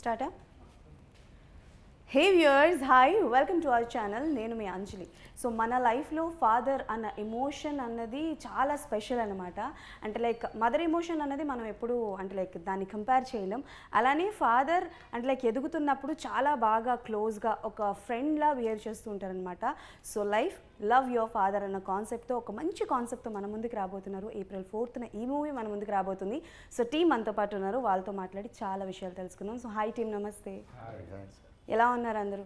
స్టార్టా hey viewers hi welcome to our channel. నేను మీ అంజలి. So మన లైఫ్లో ఫాదర్ అన్న ఎమోషన్ అన్నది చాలా స్పెషల్ అనమాట. అంటే లైక్ మదర్ ఎమోషన్ అన్నది మనం ఎప్పుడు అంటే లైక్ దాన్ని కంపేర్ చేయలేం. అలానే ఫాదర్ అంటే లైక్ ఎదుగుతున్నప్పుడు చాలా బాగా క్లోజ్గా ఒక ఫ్రెండ్లా బిహేవ్ చేస్తూ ఉంటారనమాట. సో లవ్ యువర్ ఫాదర్ అన్న కాన్సెప్ట్తో ఒక మంచి కాన్సెప్ట్తో మన ముందుకు రాబోతున్నారు. April 4th ఈ మూవీ మన ముందుకు రాబోతుంది. సో టీం మనతో పాటు ఉన్నారు, వాళ్ళతో మాట్లాడి చాలా విషయాలు తెలుసుకుందాం. సో హాయ్ టీం, నమస్తే. ఎలా ఉన్నారు అందరూ?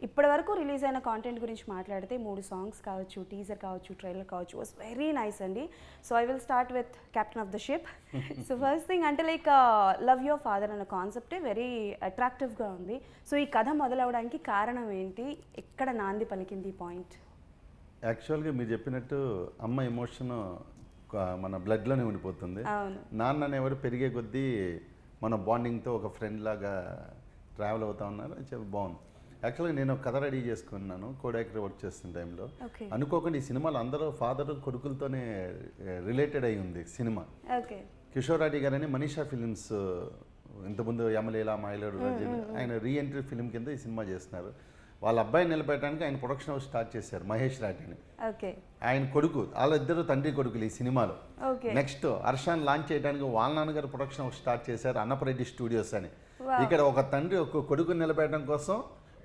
ఇప్పటి వరకు రిలీజ్ అయిన కాంటెంట్ గురించి మాట్లాడితే 3 సాంగ్స్ కావచ్చు, టీజర్ కావచ్చు, ట్రైలర్ కావచ్చు, వాస్ వెరీ నైస్ అండి. So I will start with captain of the ship. So first thing అంటే లైక్ లవ్ యువర్ ఫాదర్ అన్న కాన్సెప్టే వెరీ అట్రాక్టివ్గా ఉంది. సో ఈ కథ మొదలవడానికి కారణం ఏంటి? ఎక్కడ నాంది పలికింది ఈ పాయింట్? యాక్చువల్గా మీరు చెప్పినట్టు అమ్మ ఎమోషన్ మన బ్లడ్లోనే ఉండిపోతుంది. నాన్న అనేవాడు పెరిగే కొద్దీ మన బాండింగ్తో ఒక ఫ్రెండ్ లాగా ట్రావెల్ అవుతా ఉన్నారు. చెప్పి బాగుంది. యాక్చువల్గా నేను ఒక కథ రెడీ చేసుకున్నాను కోడాక్టర్ వర్క్ చేస్తున్న టైంలో. అనుకోకుండా ఈ సినిమాలో అందరూ ఫాదర్ కొడుకులతోనే రిలేటెడ్ అయి ఉంది సినిమా. కిషోర్ రెడ్డి గారని మనీషా ఫిలిమ్స్ ఇంతకుముందు యమలీల మాయలేడు ఆయన రీఎంట్రీ ఫిలిం కింద ఈ సినిమా చేస్తున్నారు. వాళ్ళ అబ్బాయిని నిలబెట్టడానికి ఆయన ప్రొడక్షన్ హౌస్ స్టార్ట్ చేశారు, మహేష్ రాటిని. ఆయన కొడుకు, వాళ్ళిద్దరు తండ్రి కొడుకులు ఈ సినిమాలో. నెక్స్ట్ హర్షాన్ని లాంచ్ చేయడానికి వాళ్ళ నాన్నగారు ప్రొడక్షన్ హౌస్ స్టార్ట్ చేశారు, అన్నపరెడ్డి స్టూడియోస్ అని. ఇక్కడ ఒక తండ్రి ఒక కొడుకుని నిలబెట్టడం కోసం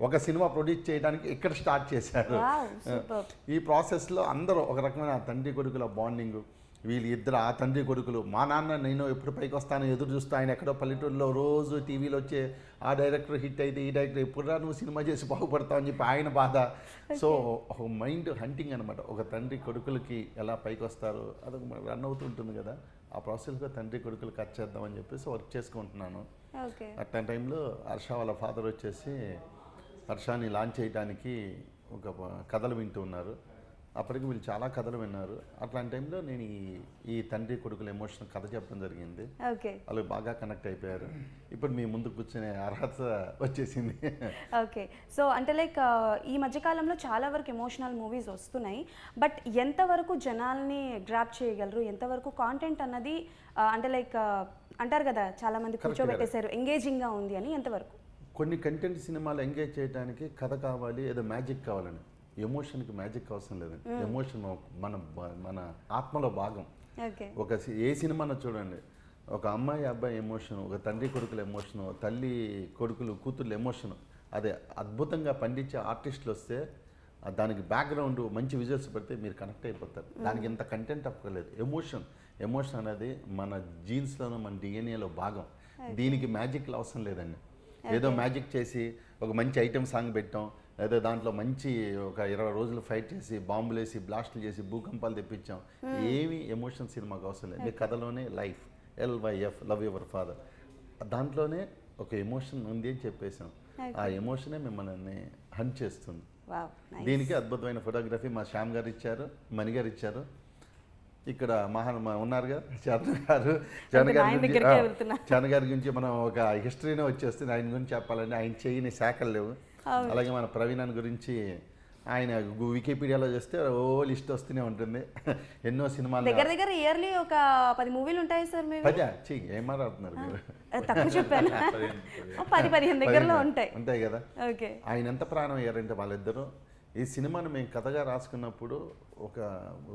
ఒక సినిమా ప్రొడ్యూస్ చేయడానికి ఇక్కడ స్టార్ట్ చేశారు. ఈ ప్రాసెస్లో అందరూ ఒక రకమైన తండ్రి కొడుకుల బాండింగ్. వీళ్ళు ఇద్దరు ఆ తండ్రి కొడుకులు. మా నాన్న నేను ఎప్పుడు పైకి వస్తానో ఎదురు చూస్తా, ఆయన ఎక్కడో పల్లెటూరులో రోజు టీవీలో వచ్చే ఆ డైరెక్టర్ హిట్ అయితే ఈ డైరెక్టర్ ఎప్పుడురా నువ్వు సినిమా చేసి బాగుపడతావు అని చెప్పి ఆయన బాధ. సో ఒక మైండ్ హంటింగ్ అనమాట. ఒక తండ్రి కొడుకులకి ఎలా పైకి వస్తారు అదొక రన్ అవుతుంటుంది కదా. ఆ ప్రాసెస్లో తండ్రి కొడుకులు కట్ చేద్దామని చెప్పేసి వర్క్ చేసుకుంటున్నాను. అట్లాంటి టైంలో హర్ష వాళ్ళ ఫాదర్ వచ్చేసి హర్షాన్ని లాంచ్ చేయడానికి ఒక కథలు వింటూ ఉన్నారు. అప్పటికి వీళ్ళు చాలా కథలు విన్నారు. అట్లాంటి టైంలో నేను ఈ తండ్రి కొడుకుల ఎమోషనల్ కథ చెప్పడం జరిగింది. వాళ్ళు బాగా కనెక్ట్ అయిపోయారు. ఇప్పుడు మీ ముందు కూర్చునే అర్హత వచ్చేసింది. ఓకే. సో అంటే లైక్ ఈ మధ్యకాలంలో చాలా వరకు ఎమోషనల్ మూవీస్ వస్తున్నాయి. బట్ ఎంతవరకు జనాల్ని గ్రాప్ చేయగలరు? ఎంతవరకు కాంటెంట్ అన్నది అంటే లైక్ అంటారు కదా చాలా మంది కూర్చోబెట్టేశారు ఎంగేజింగ్గా ఉంది అని, ఎంతవరకు? కొన్ని కంటెంట్ సినిమాలు ఎంగేజ్ చేయడానికి కథ కావాలి, ఏదో మ్యాజిక్ కావాలని. ఎమోషన్కి మ్యాజిక్ అవసరం లేదండి. ఎమోషన్ మన ఆత్మలో భాగం. ఏ సినిమాను చూడండి, ఒక అమ్మాయి అబ్బాయి ఎమోషన్, ఒక తండ్రి కొడుకుల ఎమోషను, తల్లి కొడుకులు కూతుర్ల ఎమోషను, అదే అద్భుతంగా పండించే ఆర్టిస్టులు వస్తే దానికి బ్యాక్గ్రౌండ్ మంచి విజువల్స్ పెడితే మీరు కనెక్ట్ అయిపోతారు. దానికి ఇంత కంటెంట్ అక్కర్లేదు. ఎమోషన్ అనేది మన జీన్స్లోనూ మన డిఎన్ఏలో భాగం. దీనికి మ్యాజిక్లు అవసరం లేదండి. ఏదో మ్యాజిక్ చేసి ఒక మంచి ఐటెం సాంగ్ పెట్టాం, ఏదో దాంట్లో మంచి ఒక 20 రోజులు ఫైట్ చేసి బాంబులు వేసి బ్లాస్టులు చేసి భూకంపాలు తెప్పించాం. ఏమి ఎమోషన్ సినిమాకి అవసరం లేదు. మీ కథలోనే LYF లవ్ యువర్ ఫాదర్, దాంట్లోనే ఒక ఎమోషన్ ఉంది అని చెప్పేసాం. ఆ ఎమోషనే మిమ్మల్ని హంట్ చేస్తుంది. దీనికి అద్భుతమైన ఫోటోగ్రఫీ మా శ్యామ్ గారు ఇచ్చారు, మణి గారు ఇచ్చారు. ఇక్కడ ఉన్నారుగా చరణ్ గారి గురించి మనం ఒక హిస్టరీనే వచ్చేస్తుంది. ఆయన గురించి చెప్పాలంటే ఆయన చేయని శాఖలు లేవు. అలాగే మన ప్రవీణ్ గురించి ఆయన వికీపీడియాలో చేస్తే ఓ లిస్ట్ వస్తూనే ఉంటుంది. ఎన్నో సినిమాలు దగ్గర ఇయర్లీ ఒక 10 మూవీలు ఉంటాయి సార్. ఏం మాట్లాడుతున్నారు మీరు? తక్కువ చెప్పాను. 10-15 దగ్గరలో ఉంటాయి కదా. ఆయన ఎంత ప్రాణం అయ్యారంటే వాళ్ళిద్దరూ. ఈ సినిమాను మేము కథగా రాసుకున్నప్పుడు ఒక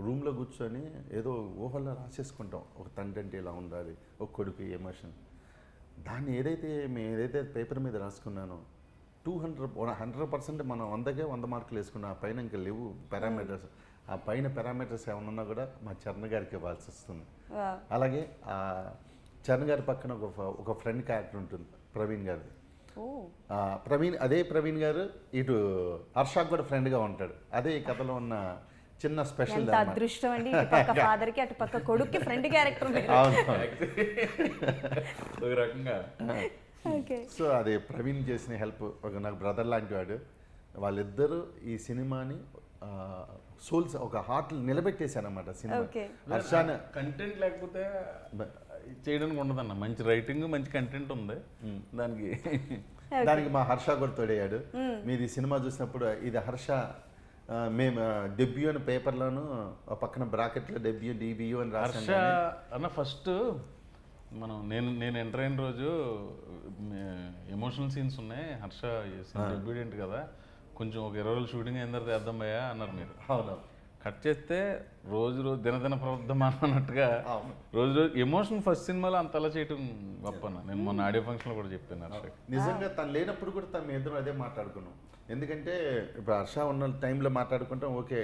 రూమ్లో కూర్చొని ఏదో ఊహల్లో రాసేసుకుంటాం. ఒక తండ్రి అంటే ఇలా ఉండాలి, ఒక కొడుకు ఎమోషన్. దాన్ని ఏదైతే పేపర్ మీద రాసుకున్నానో 100% మనం 100కే 100 మార్కులు వేసుకున్నాం. ఆ పైన ఇంకా లేవు పారామీటర్స్. ఆ పైన పారామీటర్స్ ఏమన్నా ఉన్నా కూడా మా చరణ్ గారికి ఇవ్వాల్సి వస్తుంది. అలాగే ఆ చరణ్ గారి పక్కన ఒక ఫ్రెండ్ క్యారెక్టర్ ఉంటుంది, ప్రవీణ్ గారిది. అదే ప్రవీణ్ గారు ఇటు హర్షాకు కూడా ఫ్రెండ్గా ఉంటాడు. అదే ఈ కథలో ఉన్న చిన్న స్పెషల్ అదృష్టం అండి. ఫాదర్ కి అటు పక్క కొడుక్కి ఫ్రెండ్ క్యారెక్టర్. సో అది ప్రవీణ్ చేసిన హెల్ప్. నాకు బ్రదర్ లాంటి వాడు. వాళ్ళిద్దరూ ఈ సినిమాని సోల్స్ ఒక హార్ట్ నిలబెట్టేశారన్నమాట. సినిమా హర్షాన్ కంటెంట్ లేకపోతే చేయడానికి ఉండదన్న. మంచి రైటింగ్, మంచి కంటెంట్ ఉంది దానికి మా హర్ష కూడా తోడయ్యాడు. మీది సినిమా చూసినప్పుడు ఇది హర్ష మేము డెబ్యూ అని పేపర్లోను పక్కన బ్రాకెట్లో డెబ్యూ DBU అని రాశాను అన్న. ఫస్ట్ నేను ఎంటర్ అయిన రోజు ఎమోషనల్ సీన్స్ ఉన్నాయి, హర్ష ఒబీడియంట్ కదా, కొంచెం ఒక 20 రోజులు షూటింగ్ అయిన తర్వాత వేద్దాం భయ్యా అన్నారు మీరు. అవును. కట్ చేస్తే రోజు దినదిన ప్రవర్ధమానం అన్నట్టుగా రోజు ఎమోషన్ ఫస్ట్ సినిమాలో అంతలా చేయటం గొప్పన. నేను మొన్న ఆడియో ఫంక్షన్లో కూడా చెప్పాను హర్ష. నిజంగా తను లేనప్పుడు కూడా తను ఇద్దరు అదే మాట్లాడుకున్నాం. ఎందుకంటే ఇప్పుడు హర్ష ఉన్న టైంలో మాట్లాడుకుంటాం, ఓకే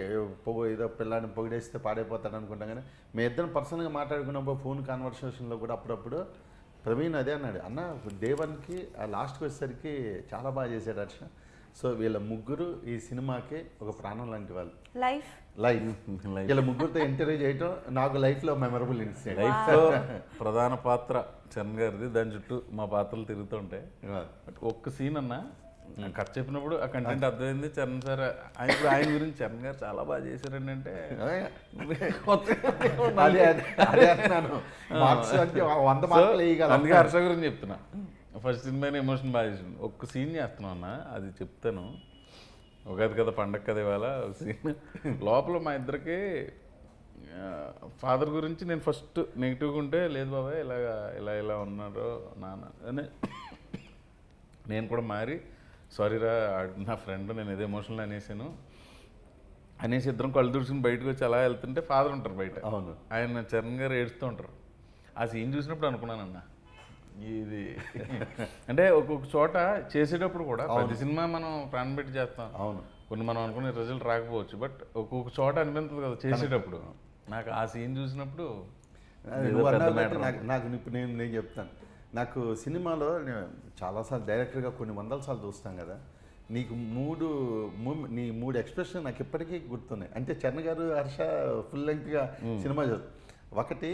ఏదో పిల్లాడిని పొగిడేస్తే పాడైపోతాడు అనుకుంటాం, కానీ మీ ఇద్దరం పర్సనల్గా మాట్లాడుకున్నప్పుడు ఫోన్ కాన్వర్సేషన్లో కూడా అప్పుడప్పుడు ప్రవీణ్ అదే అన్నాడు, అన్న డే 1కి ఆ లాస్ట్కి వచ్చేసరికి చాలా బాగా చేశాడు హర్ష. సో వీళ్ళ ముగ్గురు ఈ సినిమాకి ఒక ప్రాణం లాంటి వాళ్ళు. లైఫ్ వీళ్ళ ముగ్గురితో ఇంటర్వ్యూ చేయటం నాకు లైఫ్లో మెమరబుల్ ఇన్సిడెంట్. లైఫ్లో ప్రధాన పాత్ర చరణ్ గారిది, దాని చుట్టూ మా పాత్రలు తిరుగుతుంటాయి. బట్ ఒక్క సీన్ అన్న కట్ చెప్పినప్పుడు ఆ కంటెంట్ అర్థమైంది. చరణ్ సార్ ఆయన గురించి చరణ్ గారు చాలా బాగా చేశారండి అంటే అందుకే హర్ష గురించి చెప్తున్నా. ఫస్ట్ సినిమాని ఎమోషన్ బాగా చేసింది. ఒక్క సీన్ చేస్తున్నాం అన్న, అది చెప్తాను. ఉగాది కదా, పండగ కదా ఇవాళ. ఒక సీన్ లోపల మా ఇద్దరికి ఫాదర్ గురించి నేను ఫస్ట్ నెగిటివ్గా ఉంటే, లేదు బాబాయ్ ఇలా ఉన్నారో నాన్న అని నేను కూడా మారి, సారీరా నా ఫ్రెండ్ నేను ఏదో ఎమోషనల్ అనేసి ఇద్దరం కళ్ళు తుడుచుకుని బయటకు వచ్చి అలా వెళ్తుంటే ఫాదర్ ఉంటారు బయట. అవును. ఆయన చరణ్ గారు ఏడుస్తూ ఉంటారు. ఆ సీన్ చూసినప్పుడు అనుకున్నానన్న, ఇది అంటే ఒక్కొక్క చోట చేసేటప్పుడు కూడా ప్రతి సినిమా మనం ప్రాణం పెట్టి చేస్తాం. అవును. కొన్ని మనం అనుకునే రిజల్ట్ రాకపోవచ్చు, బట్ ఒక్కొక్క చోట అనిపిస్తుంది కదా చేసేటప్పుడు. నాకు ఆ సీన్ చూసినప్పుడు నాకు ఇప్పుడు నేను చెప్తాను, నాకు సినిమాలో చాలాసార్లు డైరెక్టర్గా కొన్ని 100 సార్లు చూస్తాం కదా, నీకు నీ మూడు ఎక్స్ప్రెషన్ నాకు ఇప్పటికీ గుర్తున్నాయి. అంటే చరణ్ గారు హర్ష ఫుల్ లెంగ్త్గా సినిమా ఒకటి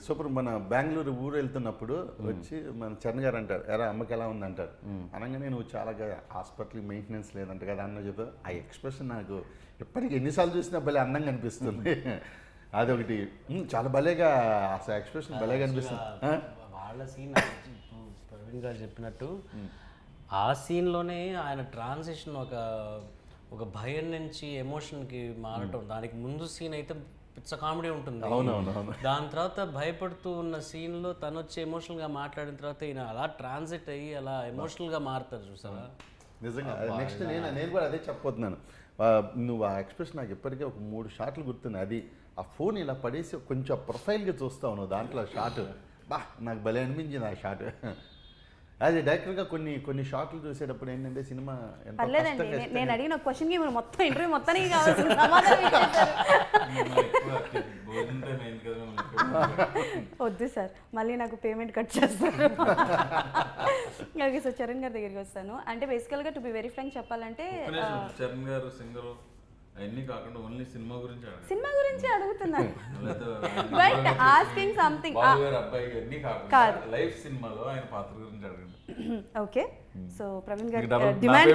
సూపర్ మన బెంగళూరు ఊరు వెళ్తున్నప్పుడు వచ్చి మన చరణ్ గారు అంటారు, ఎరా అమ్మకి ఎలా ఉంది అంటారు. అనగానే నువ్వు చాలా హాస్పిటల్ మెయింటెనెన్స్ లేదంట కదా అన్న చెప్పి ఆ ఎక్స్ప్రెషన్ నాకు ఇప్పటికీ ఎన్నిసార్లు చూసినా భలే అందంగా అనిపిస్తుంది. అదొకటి చాలా భలేగా అసలు ఎక్స్ప్రెషన్ భలేగా అనిపిస్తుంది. వాళ్ళ సీన్ ప్రవీణ్ గారు చెప్పినట్టు ఆ సీన్లోనే ఆయన ట్రాన్సిషన్ ఒక భయం నుంచి ఎమోషన్కి మారటం. దానికి ముందు సీన్ అయితే పిచ్చ కామెడీ ఉంటుంది. దాని తర్వాత భయపడుతూ ఉన్న సీన్లో తను వచ్చి ఎమోషనల్గా మాట్లాడిన తర్వాత ఈయన అలా ట్రాన్సిట్ అయ్యి అలా ఎమోషనల్గా మారుతారు చూసారా. నిజంగా నెక్స్ట్ నేను కూడా అదే చెప్పబోతున్నాను. నువ్వు ఆ ఎక్స్ప్రెషన్ నాకు ఇప్పటికే ఒక 3 షాట్లు గుర్తున్నాయి. అది ఆ ఫోన్ ఇలా పడేసి కొంచెం ప్రొఫైల్గా చూస్తావు నువ్వు దాంట్లో షాట్, నాకు భలే అనిపించింది ఆ షాట్. అది డైరెక్టర్గా కొన్ని షాట్లు చూసేటప్పుడు ఏంటంటే సినిమా పర్లేదండి, నేను అడిగిన క్వశ్చన్కి మీరు మొత్తం ఇంటర్వ్యూ మొత్తానికి కావాల్సిన సమాధానం ఇచ్చేసారు. వద్దు సార్, మళ్ళీ నాకు పేమెంట్ కట్ చేస్తారు. ఓకే సార్, చరణ్ గారి దగ్గరికి వస్తాను. అంటే బేసికల్గా టు బి వెరీ ఫ్రాంక్ చెప్పాలంటే చరణ్ గారు సింగర్ అన్నీ కాకుండా ఓన్లీ సినిమా గురించి అడుగుతున్నాను. బట్ ఆస్కింగ్ సంథింగ్ అబ్బాయి కాదు, లైఫ్ సినిమాలో ఆయన పాత్ర గురించి అడగండి. ఓకే, సో ప్రవీణ్ గారి డిమాండ్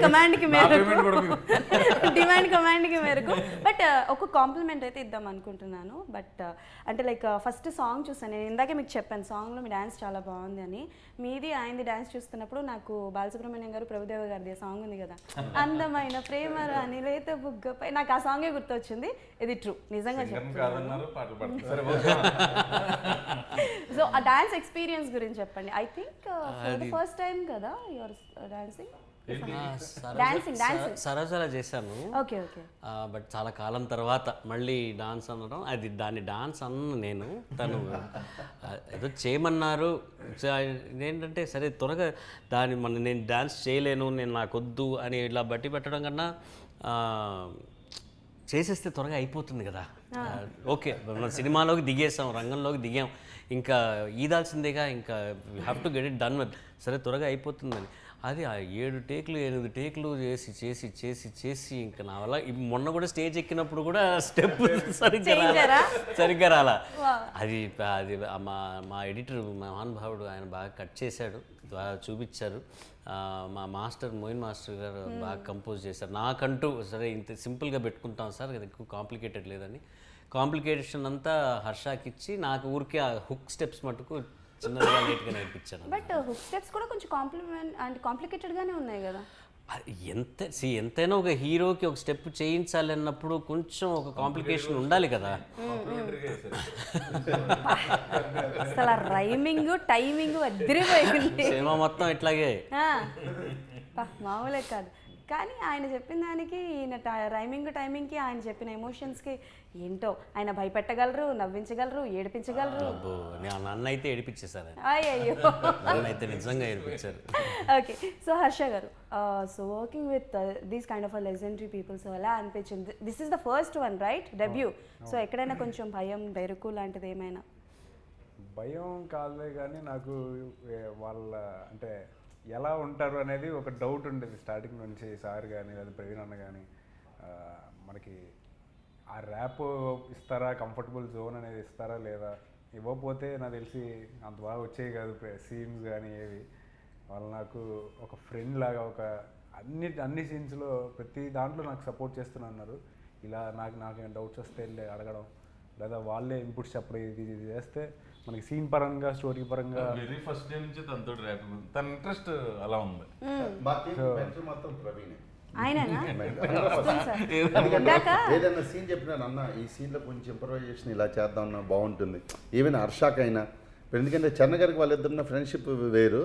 కమాండ్కి మేరకు బట్ ఒక కాంప్లిమెంట్ అయితే ఇద్దాం అనుకుంటున్నాను. బట్ అంటే లైక్ ఫస్ట్ సాంగ్ చూసాను నేను, ఇందాకే మీకు చెప్పాను సాంగ్లో మీ డ్యాన్స్ చాలా బాగుంది అని. మీది ఆయనది డ్యాన్స్ చూస్తున్నప్పుడు నాకు బాలసుబ్రహ్మణ్యం గారు ప్రభుదేవ గారిది సాంగ్ ఉంది కదా, అందమైన ప్రేమ రాని లేత బుగ్గపై, నాకు ఆ సాంగే గుర్తొచ్చింది. ఇది ట్రూ, నిజంగా చెప్తున్నాను. సో ఆ డాన్స్ ఎక్స్పీరియన్స్ గురించి చెప్పండి. I think for the first time కదా యువర్ డాన్సింగ్? సరసలా చేశాను. Okay okay. బట్ చాలా కాలం తర్వాత మళ్ళీ డాన్స్ అనడం, అది దాన్ని డాన్స్ అన్న నేను, తను ఏదో చేయమన్నారు. ఏంటంటే సరే త్వరగా నేను డాన్స్ చేయలేను, నేను నాకొద్దు అని ఇలా బట్టి పెట్టడం కన్నా చేసేస్తే త్వరగా అయిపోతుంది కదా. ఓకే, మన సినిమాలోకి దిగేసాం, రంగంలోకి దిగాం, ఇంకా ఈదాల్సిందేగా, ఇంకా we have to get it done with, సరే త్వరగా అయిపోతుందని. అది ఆ 7 టేకులు 8 టేకులు చేసి ఇంకా నా వల్ల మొన్న కూడా స్టేజ్ ఎక్కినప్పుడు కూడా స్టెప్ సరిగ్గా రాలా. అది మా ఎడిటర్ మహానుభావుడు ఆయన బాగా కట్ చేశాడు, బాగా చూపించారు. మా మాస్టర్ మోయిన్ మాస్టర్ గారు బాగా కంపోజ్ చేశారు. నాకంటూ సరే ఇంత సింపుల్గా పెట్టుకుంటాం సార్, అది ఎక్కువ కాంప్లికేటెడ్ లేదని కాంప్లికేషన్ అంతా హర్షకి ఇచ్చి నాకు ఊరికే ఆ హుక్ స్టెప్స్ మటుకు చిన్నగా నీట్గా నేర్పించాను. బట్ హుక్ స్టెప్స్ కూడా కొంచెం కాంప్లికేటెడ్గానే ఉన్నాయి కదా. ఎంతైనా ఒక హీరోకి ఒక స్టెప్ చేయించాలి అన్నప్పుడు కొంచెం ఒక కాంప్లికేషన్ ఉండాలి కదా. అసలు రైమింగ్ టైమింగ్ అదిరిపోయింది. సినిమా మొత్తం ఇట్లాగే మామూలే కాదు. కానీ ఆయన చెప్పిన దానికి ఈయన రైమింగ్ టైమింగ్కి ఆయన చెప్పిన ఎమోషన్స్కి ఏంటో ఆయన భయపెట్టగలరు, నవ్వించగలరు, ఏడిపించగలరు. నన్ను అయితే ఏడిపించేశారు, అయ్యో నన్ను అయితే నిజంగా ఏడిపించారు. ఓకే, సో హర్ష గారు, so working with these kind of legendary people, so ఎలా అనిపించింది? This is the first one right, debut. So ఎక్కడైనా కొంచెం భయం, బెరుకు లాంటిది ఏమైనా? భయం కాదులే కానీ నాకు వాళ్ళ అంటే ఎలా ఉంటారు అనేది ఒక డౌట్ ఉండేది స్టార్టింగ్ నుంచి. సార్ కానీ లేదా ప్రవీణ్ అన్న కానీ మనకి ఆ ర్యాప్ ఇస్తారా, కంఫర్టబుల్ జోన్ అనేది ఇస్తారా లేదా, ఇవ్వకపోతే నాకు తెలిసి అంత బాగా వచ్చేవి కాదు సీన్స్ కానీ ఏవి. వాళ్ళు నాకు ఒక ఫ్రెండ్ లాగా ఒక అన్ని సీన్స్లో ప్రతి దాంట్లో నాకు సపోర్ట్ చేస్తున్నారు. ఇలా నాకు డౌట్స్ వస్తే వెళ్ళి అడగడం, లేదా వాళ్ళే ఇన్పుట్స్ చెప్పడం, ఇది చేస్తే మనకి సీన్ పరంగా స్టోరీ పరంగా వెరీ ఫస్ట్ డే నుంచి తనతో ర్యాప్ తన ఇంట్రెస్ట్ అలా ఉంది. ఏదైనా సీన్ చెప్పినాను అన్న, ఈ సీన్లో కొంచెం ఇంప్రవైజేషన్ ఇలా చేద్దాం అన్న బాగుంటుంది. ఈవెన్ హర్షాకైనా, ఎందుకంటే చరణ్ గారికి వాళ్ళిద్దరున్న ఫ్రెండ్షిప్ వేరు,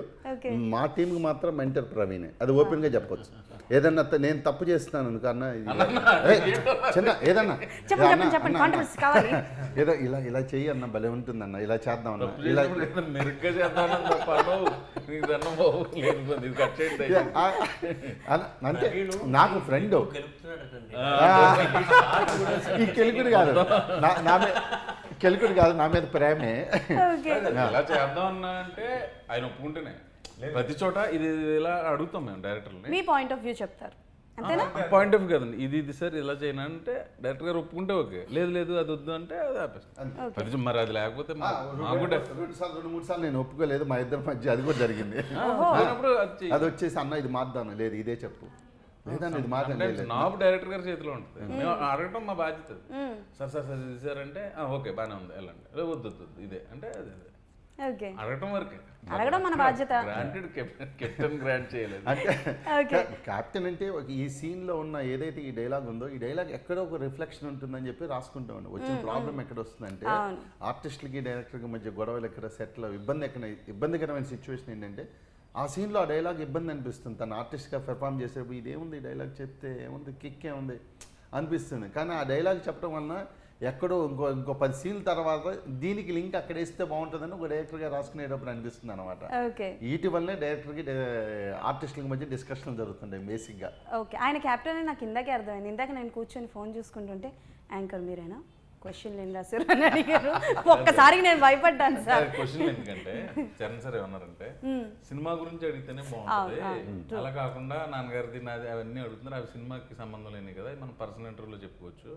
మా టీంకి మాత్రం మెంటర్ ప్రవీణే. అది ఓపెన్గా చెప్పొచ్చు. ఏదన్నా నేను తప్పు చేస్తున్నాను అనుకో అన్న, చిన్న ఏదన్నా ఏదో ఇలా చెయ్యి అన్న, భలే ఉంటుంది అన్న, ఇలా చేద్దాం అన్న, ఇలా అంటే నాకు ఫ్రెండ్ ఈ కెలుకుడు కాదు నా మీద ప్రేమే. ఎలా చేద్దాం అన్నా అంటే ఆయన ఒప్పుకుంటేనే ప్రతి చోట ఇది ఇలా అడుగుతాం మేము డైరెక్టర్ని. మీ పాయింట్ ఆఫ్ వ్యూ చెప్తారు అంతేనా? పాయింట్ ఆఫ్ వ్యూ కదండి, ఇది సార్ ఇలా చేయను అంటే డైరెక్టర్ గారు ఒప్పుకుంటే ఓకే, లేదు అది వద్దు అంటే అది ఆపేస్తాం. మరి అది లేకపోతే రెండు మూడు సార్లు నేను ఒప్పుకోలేదు, మా ఇద్దరి మధ్య అది కూడా జరిగింది. అది వచ్చేసి అన్న ఇది మార్దాను, లేదు ఇదే చెప్పు, లేదన్న ఇది మార్దాను. నాకు డైరెక్టర్ గారి చేతిలో ఉంటుంది, మేము అడగటం మా బాధ్యత. సార్ చేశారంటే ఓకే బాగానే ఉంది వెళ్ళండి, వద్దు ఇదే అంటే అదే అడగటం వరకే, అడగడం మన బాధ్యత. కెప్టెన్ గ్రాంట్ చేయలేదు. కెప్టెన్ అంటే ఈ సీన్ లో ఉన్న ఏదైతే ఈ డైలాగ్ ఉందో, ఈ డైలాగ్ ఎక్కడో ఒక రిఫ్లెక్షన్ ఉంటుందని చెప్పి రాసుకుంటాం. వచ్చిన ప్రాబ్లం ఎక్కడ వస్తుందంటే, ఆర్టిస్టులకి డైరెక్టర్కి మధ్య గొడవలు ఎక్కడ, సెట్లో ఇబ్బందికరమైన సిచ్యువేషన్ ఏంటంటే, ఆ సీన్లో ఆ డైలాగ్ ఇబ్బంది అనిపిస్తుంది. తను ఆర్టిస్ట్గా పెర్ఫామ్ చేసేప్పుడు ఇదేముంది ఈ డైలాగ్ చెప్తే ఏముంది, కిక్ ఏముంది అనిపిస్తుంది. కానీ ఆ డైలాగ్ చెప్పడం వలన ఎక్కడో ఇంకో 10 సీన్ల తర్వాత దీనికి లింక్ అక్కడ వేస్తే బాగుంటుందని ఒక డైరెక్టర్గా రాసుకునేటప్పుడు అనిపిస్తుంది అనమాట. వీటి వల్లనే డైరెక్టర్కి ఆర్టిస్టులకి మధ్య డిస్కషన్లు జరుగుతుంటాయి బేసిక్గా. ఓకే, ఆయన క్యాప్టెన్ అని నాకు ఇందాకే అర్థమైంది. ఇందాక నేను కూర్చొని ఫోన్ చూసుకుంటుంటే యాంకర్ మీరేనా, క్వశ్చన్లు ఏం రాశారు అని అడిగారు. ఒక్కసారికి నేను భయపడ్డాను సార్. క్వశ్చన్ ఎందుకంటే చరణ్ సార్ ఏమన్నారంటే సినిమా గురించి అడిగితేనే బాగుంటుంది, అలా కాకుండా నాన్నగారిది నాది అవన్నీ అడుగుతున్నారు, అవి సినిమాకి సంబంధం లేని కదా, మనం పర్సనల్ ఇంటర్వ్యూలో చెప్పుకోవచ్చు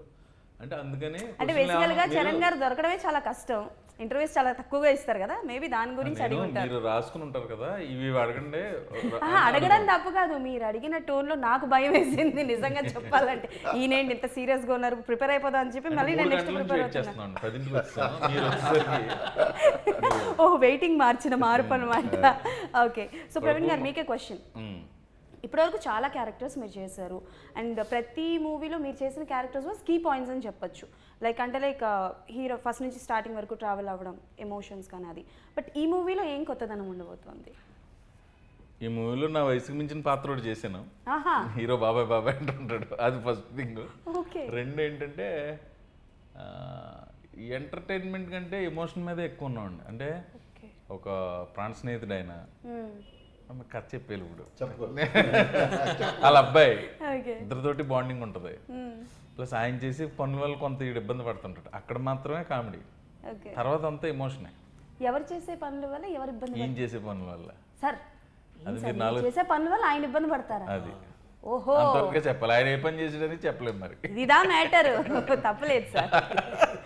అంటే. అందుకని అంటే బేసికల్ గా చరణ్ గారు దొరకడమే చాలా కష్టం, ఇంటర్వ్యూస్ చాలా తక్కువగా ఇస్తారు కదా, మేబీ దాని గురించి అడిగి ఉంటారు. మీరు రాసుకుని ఉంటారు కదా, ఇవి అడగండి. అడగడం తప్పు కాదు, మీరు అడిగిన టోన్ లో నాకు భయం వేసింది నిజంగా చెప్పాలంటే. ఈయనేంటి ఇంత సీరియస్ గా ఉన్నారు, ప్రిపేర్ అయిపోదా అని చెప్పి మళ్ళీ నేను నెక్స్ట్ ప్రిపేర్ అవుతున్నాను. వెయిటింగ్ మార్చిన మార్పు అనమాట. ఓకే, సో ప్రవీణ్ గారు మీకే క్వశ్చన్. ఇప్పటివరకు చాలా క్యారెక్టర్స్ మీరు చేశారు, అండ్ ప్రతి మూవీలో మీరు చేసిన క్యారెక్టర్స్ వాస్ కీ పాయింట్స్ అని చెప్పొచ్చు. లైక్ హీరో ఫస్ట్ నుంచి స్టార్టింగ్ వరకు ట్రావెల్ అవ్వడం, ఎమోషన్స్ కానీ అది. బట్ ఈ మూవీలో ఏం కొత్తదనం ఉండబోతుంది? ఈ మూవీలో నా వయసుకు మించిన పాత్ర ఒకటి చేశాను, హీరో బాబాయ్ అంటుంటాడు, అది ఫస్ట్ థింగ్. రెండు ఏంటంటే ఎంటర్టైన్మెంట్ కంటే ఎమోషన్ మీద ఎక్కువ ఉన్నామండి. అంటే ఒక ప్రాణ స్నేహితుడు ఆయన కథ చెప్పేది ఇప్పుడు వాళ్ళ అబ్బాయి, ఇద్దరితోటి బాండింగ్ ఉంటుంది. ప్లస్ ఆయన చేసి పనుల వల్ల కొంత ఇబ్బంది పడుతుంటాడు, అక్కడ మాత్రమే కామెడీ, తర్వాత అంతా ఎమోషనే. ఎవరు చేసే పనుల వల్ల ఎవరు ఇబ్బంది? ఏం చేసే పనుల వల్ల సార్, చేసే పనుల వల్ల ఆయన ఇబ్బంది పడతారా? అది అంతవరకే చెప్పాలి, ఆయన ఏ పని చేసాడని చెప్పలేము. మరి ఇదా మ్యాటర్, తప్పలేదు సార్,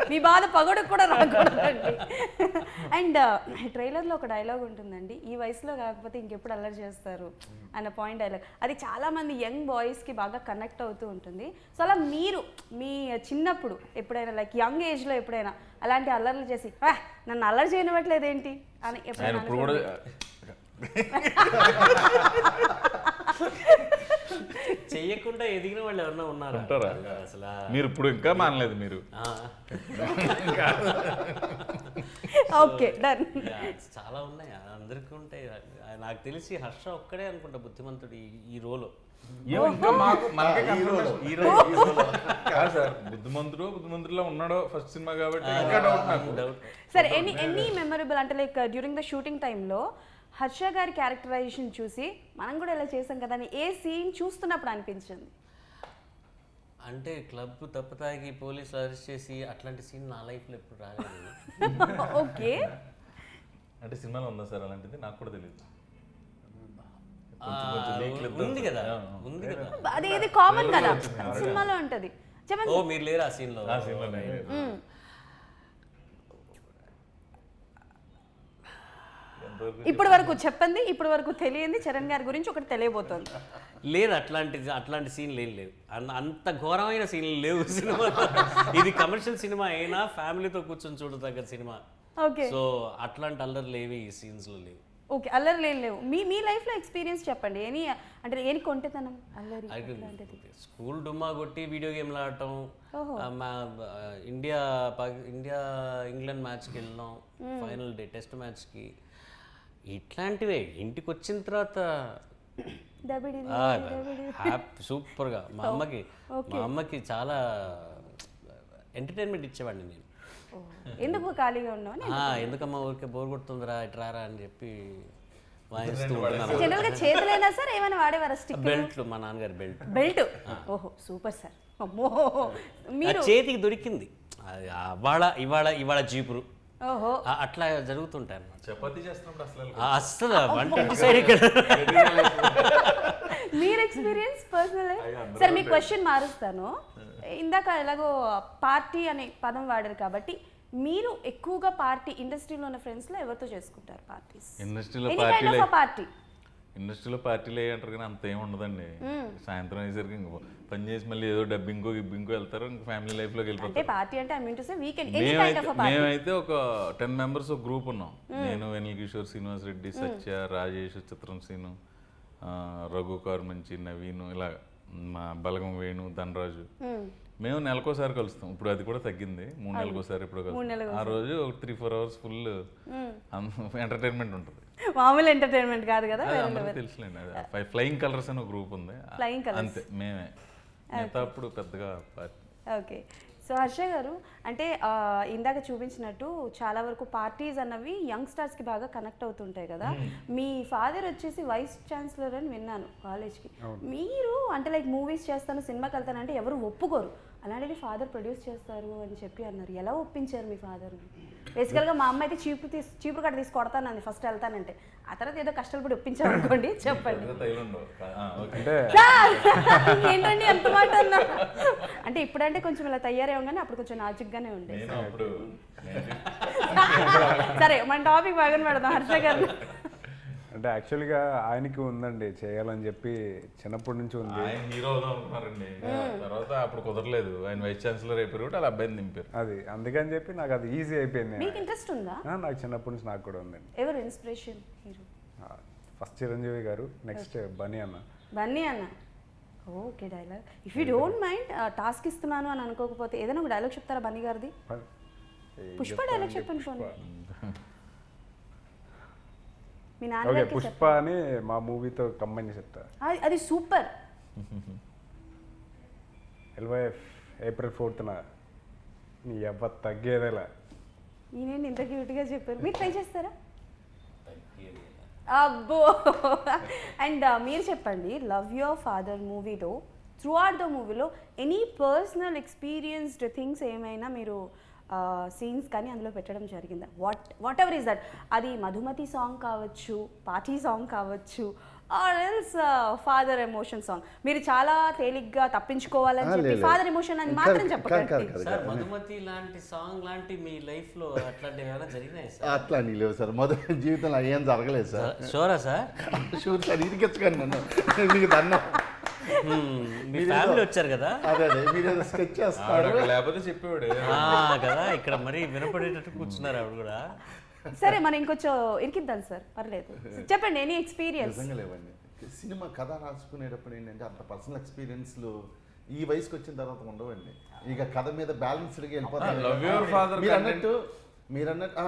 మీ బాధ పగొడకు కూడా రాకూడదండి. అండ్ ట్రైలర్లో ఒక డైలాగ్ ఉంటుందండి, ఈ వయసులో కాకపోతే ఇంకెప్పుడు అల్లరి చేస్తారు అన్న పాయింట్ డైలాగ్. అది చాలామంది యంగ్ బాయ్స్కి బాగా కనెక్ట్ అవుతూ ఉంటుంది. సో అలా మీరు మీ చిన్నప్పుడు ఎప్పుడైనా లైక్ యంగ్ ఏజ్లో ఎప్పుడైనా అలాంటి అల్లర్లు చేసి నన్ను అల్లరి చేయనివ్వట్లేదు ఏంటి అని ఎప్పుడైనా చెయ్యకుండా ఎదిగిన వాళ్ళు ఎవరన్నా ఉన్నారా ఉంటారా? అసలు మీరు ఇప్పుడు ఇంకా మానలేదు మీరు. Okay done. చాలా ఉన్నాయి, అందరికీ ఉంటాయి. నాకు తెలిసి హర్ష ఒక్కడే అనుకుంటా బుద్ధిమంతుడు ఈ రోలు. ఇంకా మాకు మనకే confirmation. కాదు సార్, బుద్ధిమంతుడిలో ఉన్నాడో ఫస్ట్ సినిమా కాబట్టి ఇంకా డౌట్ నాకు. సరే ఎనీ మెమరబుల్ అంటే లైక్ డ్యూరింగ్ ద షూటింగ్ టైంలో హర్ష గారి క్యారెక్టరైజేషన్ చూసి మనం కూడా ఇలా చేసాం కదా అని ఏ సీన్ చూస్తున్నప్పుడు అనిపించింది? అంటే క్లబ్ తప్పతాగి పోలీసులు అరెస్ట్ చేసి అట్లాంటి సీన్ నా లైఫ్లో ఎప్పుడు రాలేదు. ఓకే, అంటే సినిమాలో ఉందా సార్ అలాంటిది? నాకు కూడా తెలియదు. ఉంది కదా, ఉంది కదా. అది కామన్ కదా సినిమాలో ఉంటది. చెప్పండి. ఓ మీరు లేరు ఆ సీన్లో? ఆ సీన్లోనే. ఇప్పటి వరకు చెప్పండి, ఇప్పటి వరకు తెలియంది చరణ్ గారి గురించి ఒకటి తెలియబోతోంది. లేదు, అట్లాంటి సీన్లు లేవు. అంత ఘోరమైన సీన్లు లేవు సినిమాలో. ఇది కమర్షియల్ సినిమా అయినా ఫ్యామిలీతో కూర్చొని చూడదగ్గ సినిమా. ఓకే, సో అట్లాంటి అల్లరి లేవి ఈ సీన్స్లో లేవు. ఓకే, అల్లరి లేవు. మీ లైఫ్లో ఎక్స్పీరియన్స్ చెప్పండి. అంటే ఏని కొంటెతనం అల్లరి అట్లాంటిది? స్కూల్ డుమ్మా కొట్టి వీడియో గేమ్లు ఆడటం, ఇండియా ఇంగ్లాండ్ మ్యాచ్కి వెళ్ళాం, ఫైనల్ డే టెస్ట్ మ్యాచ్కి, ఇట్లాంటివే. ఇంటికి వచ్చిన తర్వాత సూపర్గా మా అమ్మకి చాలా ఎంటర్టైన్మెంట్ ఇచ్చేవాడిని నేను. ఎందుకు ఖాళీగా ఉన్నావు? ఎందుకమ్మా ఊరికే బోర్ కొడుతుందిరా ఇట్రారా అని చెప్పి వాయిస్తూ ఉంటాను. జనరల్ గా చేతులైనా సార్ ఏమైనా వాడేవారా? స్టిక్ బెల్ట్లు, మా నాన్నగారి బెల్ట్. ఓహో సూపర్ సార్. అమ్మో, మీరు చేతికి దొరికింది ఇవాళ జీపురు. ఓహో, అట్లా జరుగుతుంటాయి అన్నమాట. చపాతీ చేస్తున్నప్పుడు అస్సలు వంట సైడ్ ఇక్కడ. మీరు ఎక్స్పీరియన్స్ పర్సనల్. సరే మీ క్వశ్చన్ మారుస్తాను. ఇందాక ఎలాగో పార్టీ అనే పదం వాడారు కాబట్టి మీరు ఎక్కువగా పార్టీ ఇండస్ట్రీలో ఉన్న ఫ్రెండ్స్లో ఎవరితో చేసుకుంటారు పార్టీస్? ఇండస్ట్రీలో పార్టీలు అంటారు కానీ అంత ఏమి ఉండదండి. సాయంత్రం అయ్యేసరికి ఇంకో పని చేసి మళ్ళీ ఏదో డబ్బింకో గిబ్బింకో వెళ్తారు, ఇంకా ఫ్యామిలీ లైఫ్లోకి వెళ్ళిపోతారు. మేమైతే ఒక 10 members ఒక గ్రూప్ ఉన్నాం. నేను, వెనిల్ కిషోర్, శ్రీనివాస్ రెడ్డి, సత్య, రాజేష్, చిత్రం సీను, రఘు కార్మంచి, నవీను, ఇలా మా బలగం వేణు, ధనరాజు. మేము నెలకోసారి కలుస్తాం. ఇప్పుడు అది కూడా తగ్గింది, 3 నెలలకోసారి ఇప్పుడు కలుస్తాం. ఆ రోజు ఒక 3-4 hours ఫుల్ ఎంటర్టైన్మెంట్ ఉంటుంది. మామూలు ఎంటర్టైన్మెంట్ కాదు కదా. తెలుసులేండి, అది ఫ్లయింగ్ కలర్స్ అని ఒక గ్రూప్ ఉంది, అంతే మేమే. మిగతా అప్పుడు పెద్దగా పార్టీ. ఓకే, సో హర్ష గారు అంటే ఇందాక చూపించినట్టు చాలా వరకు పార్టీస్ అన్నవి యంగ్స్టర్స్కి బాగా కనెక్ట్ అవుతుంటాయి కదా. మీ ఫాదర్ వచ్చేసి వైస్ ఛాన్సలర్ అని విన్నాను కాలేజ్కి. మీరు అంటే లైక్ మూవీస్ చేస్తాను, సినిమాకి వెళ్తానంటే ఎవరు ఒప్పుకోరు. అలాంటిది ఫాదర్ ప్రొడ్యూస్ చేస్తారు అని చెప్పి అన్నారు. ఎలా ఒప్పించారు మీ ఫాదర్? బేసికల్గా మా అమ్మ అయితే చీపురు కట్ట తీసి కొడతానంది ఫస్ట్ వెళ్తానంటే. ఆ తర్వాత ఏదో కష్టాలు పడి ఒప్పించారు అనుకోండి. చెప్పండి. ఏంటండి ఎంత మాట అన్నా? అంటే ఇప్పుడంటే కొంచెం ఇలా తయారయ్యాం కానీ అప్పుడు కొంచెం నాజుగ్గానే ఉండేది. సరే మన టాపిక్ బాగా పెడదాం. హర్ష గారు అంటే యాక్చువల్గా ఆయనకి ఉందండి చేయాలని చెప్పి, చిన్నప్పటి నుంచి ఉంది. ఆయన హీరో అనుకున్నారండి, తర్వాత అప్పుడు కుదరలేదు. ఆయన వైస్ ఛాన్సలర్ అయిపోయారు కాబట్టి అలా అబ్బాయిని దింపారు. అది అందుకని చెప్పి నాకు అది ఈజీ అయిపోయింది. మీకు ఇంట్రెస్ట్ ఉందా? నాకు చిన్నప్పటి నుంచి నాకు కూడా ఉందండి. ఎవరు ఇన్స్పిరేషన్ హీరో? ఫస్ట్ చిరంజీవి గారు, నెక్స్ట్ బన్నీ అన్న. Okay, dialogue if you don't mind task ఇస్తున్నాను అని అనుకోకపోతే ఏదైనా ఒక డైలాగ్ చెప్తారా బన్నీ గారిది? పుష్ప డైలాగ్ చెప్పండి పోనీ. మీ నాన్నగారికి పుష్ప అని మా మూవీతో కంబైన్ చెప్తా. అది సూపర్. LYF April 4th నీ ఎవ్వ తగ్గేదేలా. ఈయన ఇంత క్యూట్గా చెప్పారు. మీరు ట్రై చేస్తారా? అబ్బో. అండ్ మీరు చెప్పండి, లవ్ యువర్ ఫాదర్ మూవీలో త్రూ అవుట్ ద మూవీలో ఎనీ పర్సనల్ ఎక్స్పీరియన్స్డ్ థింగ్స్ ఏమైనా మీరు సీన్స్ కానీ అందులో పెట్టడం జరిగిందా? What ever is that. అది మధుమతి సాంగ్ కావచ్చు, పార్టీ సాంగ్ కావచ్చు, or else father emotion song. మీరు చాలా తేలిగ్గా తప్పించుకోవాలని చెప్పి ఫాదర్ ఎమోషన్ అని మాత్రం చెప్పకండి సార్. మధుమతి లాంటి సాంగ్ లాంటి మీ లైఫ్ లో అట్లాంటివి ఏమైనా జరిగినాయి సార్? అట్లాంటి లేవు సార్, మొదటి జీవితంలో ఏం జరగలేదు సార్. షూరా సార్? షూర్ సార్, ఇరికెచ్చుకోండి నన్ను, మీకు దన్నం. మీ ఫ్యామిలీ వచ్చారు కదా, అదే మీరు స్కెచ్ చేస్తారు లేకపోతే చెప్పేవాడు కదా. ఇక్కడ మరి వినపడేటట్టు కూర్చున్నారు ఆవిడ కూడా. సరే మనం ఇంకొంచెం ఇరికిద్దాం సార్, పర్లేదు. చెప్పండి ఎనీ ఎక్స్పీరియన్స్. నిజంగా లేవండి. సినిమా కథ రాసుకునేటప్పుడు ఏంటంటే అంత పర్సనల్ ఎక్స్పీరియన్స్లు ఈ వయసుకి వచ్చిన తర్వాత ఉండవండి. ఇక కథ మీద బ్యాలెన్స్డ్గా వెళ్ళిపోతారు. లవ్ యువర్ ఫాదర్ మీరు అన్నట్టు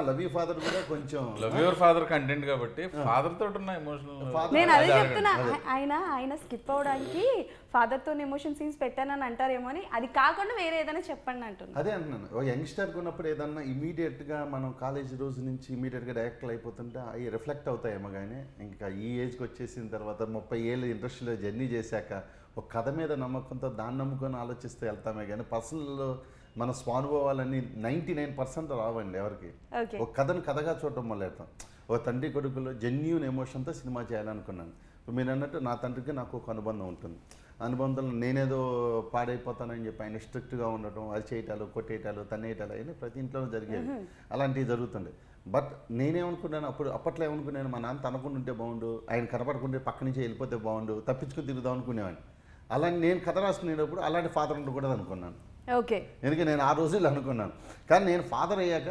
లవ్ యూ ఫాదర్ కూడా కొంచెం లవ్ యువర్ ఫాదర్ కంటెంట్ కాబట్టి ఫాదర్ తోటి ఉన్న ఎమోషనల్. నేను అదే చెప్తున్నా, ఆయన స్కిప్ అవడానికి ఫాదర్తో ఎమోషన్ సీన్స్ పెట్టానని అంటారేమో అని, అది కాకుండా వేరే ఏదైనా చెప్పండి అంటున్నాను. అదే అంటున్నాను, ఒక యంగ్స్టర్కి ఉన్నప్పుడు ఏదన్నా ఇమీడియట్గా మనం కాలేజ్ రోజు నుంచి ఇమీడియట్గా డైరెక్ట్లు అయిపోతుంటే అవి రిఫ్లెక్ట్ అవుతాయేమో. కానీ ఇంకా ఈ ఏజ్కి వచ్చేసిన తర్వాత 30 ఏళ్ళు ఇండస్ట్రీలో జర్నీ చేశాక ఒక కథ మీద నమ్మకంతో దాన్ని నమ్ముకొని ఆలోచిస్తూ వెళ్తామే కానీ పర్సనల్ మన స్వానుభవాలన్నీ 99% రావండి ఎవరికి. ఒక కథను కథగా చూడటం మొదలెడతాం. ఒక తండ్రి కొడుకులో జెన్యూన్ ఎమోషన్తో సినిమా చేయాలనుకున్నాను. ఇప్పుడు మీరు అన్నట్టు నా తండ్రికి నాకు ఒక అనుబంధం ఉంటుంది. అనుబంధంలో నేనేదో పాడైపోతానని చెప్పి ఆయన స్ట్రిక్ట్గా ఉండటం, అది చేయటాలు, కొట్టేయటాలు, తన్నేయటాలు అవన్నీ ప్రతి ఇంట్లోనూ జరిగేవి. అలాంటివి జరుగుతుండే. బట్ నేనేమనుకున్నాను అప్పట్లో ఏమనుకున్నాను, మా నాన్న తనకుండా బాగుండు, ఆయన కనపడకుంటే పక్క నుంచి వెళ్ళిపోతే బాగుండు, తప్పించుకుని తిరుగుదాం అనుకునేవాడిని. అలాంటి నేను కథ రాసుకునేటప్పుడు అలాంటి ఫాదర్ ఉండకూడదు అనుకున్నాను. ఓకే, ఎందుకంటే నేను ఆ రోజుల్లో అనుకున్నాను. కానీ నేను ఫాదర్ అయ్యాక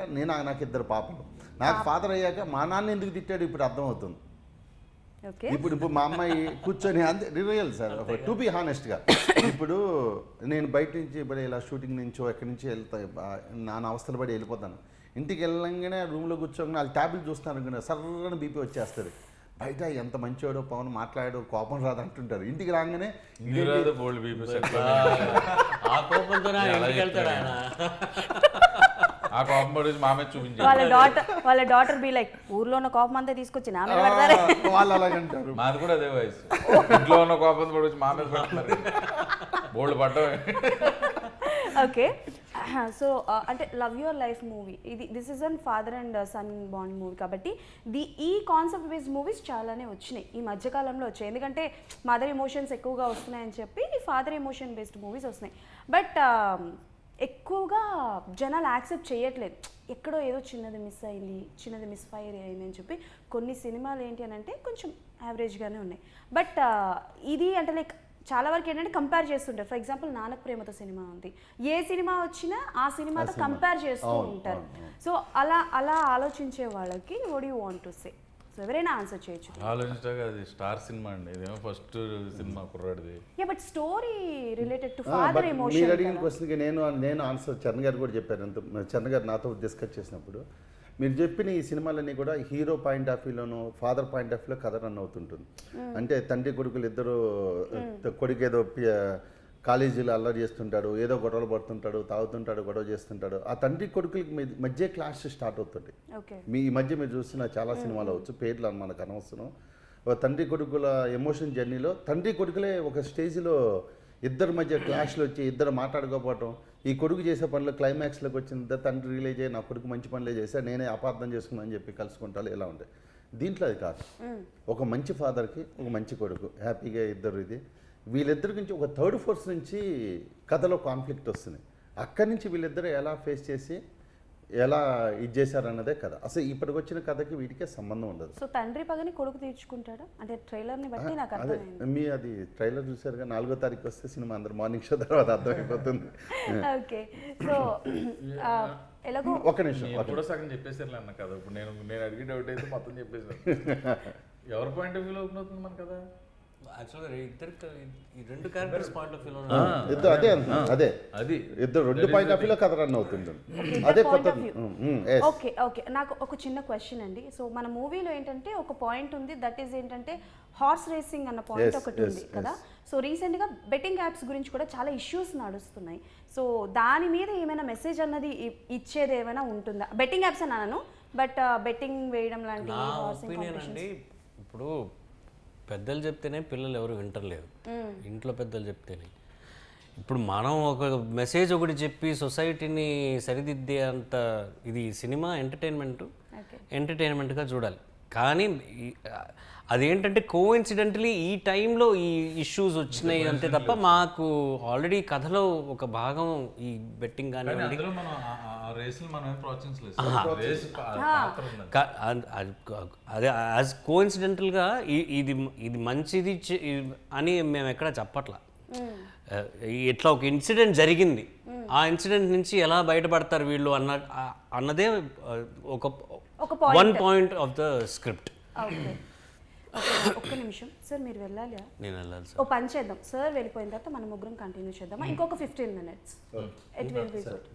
నాకు 2 పాపలు. నాకు ఫాదర్ అయ్యాక మా నాన్న ఎందుకు తిట్టాడు ఇప్పుడు అర్థమవుతుంది. ఇప్పుడు మా అమ్మాయి కూర్చొని అంతే రియల్ సార్, టు బి హానెస్ట్గా. ఇప్పుడు నేను బయట నుంచి ఇప్పుడు ఇలా షూటింగ్ నుంచో ఎక్కడి నుంచి నాన్న అవస్థలు పడి వెళ్ళిపోతాను. ఇంటికి వెళ్ళంగానే రూమ్లో కూర్చోగానే వాళ్ళు ట్యాబ్లెట్ చూస్తున్నారు అనుకున్నా సర్రని బీపీ వచ్చేస్తుంది. బయట ఎంత మంచివాడో పవన్ మాట్లాడాడు, కోపం రాదు అంటుంటారు. ఇంటికి రాగానే ఆ కోపం పడి మామే చూపించారు. వాళ్ళ డాటర్ బి లైక్ ఊర్లో ఉన్న కోపం అంతా తీసుకొచ్చి నా మీద పెడతారే. వాళ్ళు అలాగంటారు. మాది కూడా అదే వయసు. ఇంట్లో ఉన్న కోపం పడి మా మీద పెడుతున్నారు. బోల్డ్ పడ్డం. ఓకే, సో అంటే love your life movie this is an father and sun bond movie కాబట్టి ఈ కాన్సెప్ట్ బేస్డ్ మూవీస్ చాలానే వచ్చినాయి ఈ మధ్యకాలంలో వచ్చాయి. ఎందుకంటే మదర్ ఎమోషన్స్ ఎక్కువగా వస్తున్నాయని చెప్పి ఫాదర్ ఎమోషన్ బేస్డ్ మూవీస్ వస్తున్నాయి. బట్ ఎక్కువగా జనాలు యాక్సెప్ట్ చేయట్లేదు. ఎక్కడో ఏదో చిన్నది మిస్ అయింది, చిన్నది మిస్ఫైర్ అయింది అని చెప్పి కొన్ని సినిమాలు ఏంటి అని అంటే కొంచెం యావరేజ్గానే ఉన్నాయి. బట్ ఇది అంటే లైక్ చాలా వరకు ఏంటంటే కంపేర్ చేస్తుంటారు. ఫర్ ఎగ్జాంపుల్ నానక్ ప్రేమతో సినిమా ఉంది, ఏ సినిమా వచ్చినా ఆ సినిమాతో కంపేర్ చేస్తూ ఉంటారు. సో అలా ఆలోచించే వాళ్ళకి what you want to say? So ఎవరైనా ఆన్సర్ చేయొచ్చు. ఆలోచించగా అది స్టార్ సినిమా అండి, ఇదేమో ఫస్ట్ సినిమా కుర్రాడిది. But story related to father emotion. మీరు అడిగిన క్వశ్చన్కి నేను ఆన్సర్ చరణ్ గారు కూడా చెప్పారు. చరణ్ గారు నాతో డిస్కస్ చేసినప్పుడు మీరు చెప్పిన ఈ సినిమాలన్నీ కూడా హీరో పాయింట్ ఆఫ్ వ్యూలోనూ ఫాదర్ పాయింట్ ఆఫ్ వ్యూలో కథ రన్ అవుతుంటుంది. అంటే తండ్రి కొడుకులు ఇద్దరు, కొడుకు ఏదో కాలేజీలో అల్లరి చేస్తుంటాడు, ఏదో గొడవలు పడుతుంటాడు, తాగుతుంటాడు, గొడవ చేస్తుంటాడు. ఆ తండ్రి కొడుకులకి మధ్య క్లాష్ స్టార్ట్ అవుతుంది. ఈ మధ్య మీరు చూసిన చాలా సినిమాలు అవచ్చు, పేర్లు మనకు అనవసరం. ఒక తండ్రి కొడుకుల ఎమోషన్ జర్నీలో తండ్రి కొడుకులే ఒక స్టేజ్లో ఇద్దరి మధ్య క్లాష్లు వచ్చి ఇద్దరు మాట్లాడుకోకపోవటం, ఈ కొడుకు చేసే పనులు క్లైమాక్స్లోకి వచ్చిన తండ్రి రిలీజ్ అయ్యి నా కొడుకు మంచి పనులే చేశా, నేనే అపార్థం చేసుకున్నా అని చెప్పి కలుసుకుంటారు. ఇలా ఉంటాయి. దీంట్లో అది కాదు. ఒక మంచి ఫాదర్కి ఒక మంచి కొడుకు హ్యాపీగా ఇద్దరు, ఇది వీళ్ళిద్దరి నుంచి ఒక థర్డ్ ఫోర్స్ నుంచి కథలో కాన్ఫ్లిక్ట్ వస్తుంది. అక్కడి నుంచి వీళ్ళిద్దరు ఎలా ఫేస్ చేసి ఎలా ఇది చేశారన్నదే కథ. అసలు ఇప్పటికి వచ్చిన కథకి వీటికే సంబంధం ఉండదు. సో తండ్రి పగని కొడుకు తీర్చుకుంటాడా అంటే ట్రైలర్ని బట్టి నాకు అర్థమైంది. అది ట్రైలర్ చూసారుగా, 4వ తారీఖు వస్తే సినిమా అందరు మార్నింగ్ షో తర్వాత అర్థమైపోతుంది. ఓకే, సో ఎలాగో ఒక నిమిషం ఎప్పుడో సగం చెప్పేసారు అన్న కదా. ఇప్పుడు నేను అడిగి డౌట్ అయితే మొత్తం చెప్పేసాను. ఎవరి పాయింట్ ఆఫ్ వ్యూలో ఓపెన్ అవుతుంది మన కదా. యాక్చువల్గా ఈ 2 క్యారెక్టర్స్ పాయింట్ ఆఫ్ వ్యూలో అదే ఇద్దరు 2 పాయింట్ ఆఫ్ వ్యూలో కథ రన్ అవుతుంది. అదే కొత్త. ఓకే, నాకు ఒక చిన్న క్వశ్చన్ అండి. సో మన మూవీలో ఏంటంటే ఒక పాయింట్ ఉంది, దట్ ఈస్ ఏంటంటే హార్స్ రేసింగ్ అన్న పాయింట్ ఒకటి ఉంది కదా. సో రీసెంట్గా బెట్టింగ్ యాప్స్ గురించి కూడా చాలా ఇష్యూస్ నడుస్తున్నాయి. సో దాని మీద ఏమైనా మెసేజ్ అన్నది ఇచ్చేది ఏమైనా ఉంటుందా? బెట్టింగ్ యాప్స్ అని అనను, బట్ బెట్టింగ్ వేయడం లాంటి అండి. ఇప్పుడు పెద్దలు చెప్తేనే పిల్లలు ఎవరు వింటర్లేదు, ఇంట్లో పెద్దలు చెప్తేనే. ఇప్పుడు మనం ఒక మెసేజ్ ఒకటి చెప్పి సొసైటీని సరిదిద్దే అంత ఇది సినిమా ఎంటర్టైన్మెంట్గా చూడాలి. కానీ అదేంటంటే కోఇన్సిడెంటలీ ఈ టైంలో ఈ ఇష్యూస్ వచ్చినాయి అంతే తప్ప మాకు ఆల్రెడీ కథలో ఒక భాగం ఈ బెట్టింగ్ కానివ్వండి, అదే యాజ్ కోఇన్సిడెంటల్గా ఇది మంచిది అని మేము ఎక్కడ చెప్పట్లా. ఇట్లా ఒక ఇన్సిడెంట్ జరిగింది, ఆ ఇన్సిడెంట్ నుంచి ఎలా బయటపడతారు వీళ్ళు అన్నదే ఒక 1 పాయింట్ ఆఫ్ ద స్క్రిప్ట్. ఒక్క నిమిషం సార్, మీరు వెళ్ళాలి. నేను వెళ్ళాలి ఓ సార్. పని చేద్దాం, సార్ వెళ్ళిపోయిన తర్వాత మనం ముగ్గురం కంటిన్యూ చేద్దామా? ఇంకొక 15 minutes. It will be good.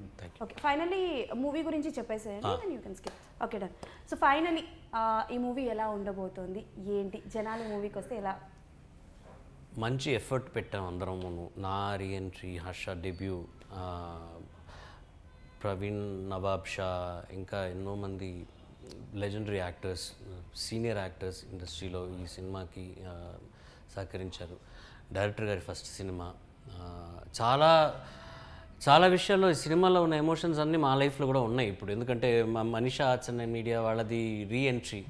Okay, finally movie గురించి చెప్పేసేయండి, then you can skip. Okay, done. So finally ఈ మూవీ ఎలా ఉండబోతోంది, ఏంటి, జనాలు మూవీకి వస్తే ఎలా? మంచి ఎఫర్ట్ పెట్టాం అందరం. నా రీఎంట్రీ, హర్ష డెబ్యూ, ప్రవీణ్ నవాబ్ షా, ఇంకా ఎన్నో మంది లెజెండరీ యాక్టర్స్, సీనియర్ యాక్టర్స్ ఇండస్ట్రీలో ఈ సినిమాకి సహకరించారు. డైరెక్టర్ గారి ఫస్ట్ సినిమా. చాలా చాలా విషయాల్లో ఈ సినిమాలో ఉన్న ఎమోషన్స్ అన్నీ మా లైఫ్లో కూడా ఉన్నాయి ఇప్పుడు. ఎందుకంటే మా మనీషా ఆర్ట్స్ అండ్ మీడియా వాళ్ళది రీఎంట్రీ,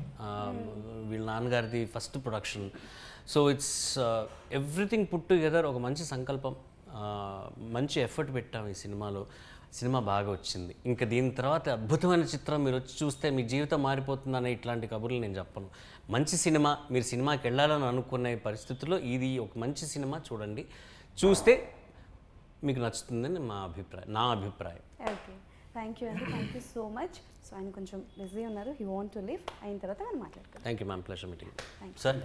వీళ్ళ నాన్నగారిది first production. So it's everything put together, ఒక మంచి సంకల్పం, మంచి ఎఫర్ట్ పెట్టాం ఈ సినిమాలో. సినిమా బాగా వచ్చింది. ఇంకా దీని తర్వాత అద్భుతమైన చిత్రం మీరు వచ్చి చూస్తే మీ జీవితం మారిపోతుందనే ఇట్లాంటి కబుర్లు నేను చెప్పను. మంచి సినిమా, మీరు సినిమాకి వెళ్ళాలని అనుకునే పరిస్థితుల్లో ఇది ఒక మంచి సినిమా. చూడండి, చూస్తే మీకు నచ్చుతుందని నా అభిప్రాయం. ఓకే, థ్యాంక్ యూ అండి, thank you so much. So ఆయన కొంచెం బిజీ ఉన్నారు, హీ వాంట్ టు లీవ్. అయిన తర్వాత మనం మాట్లాడుకుందాం. Thank you ma'am, pleasure meeting. Thank you. Sir.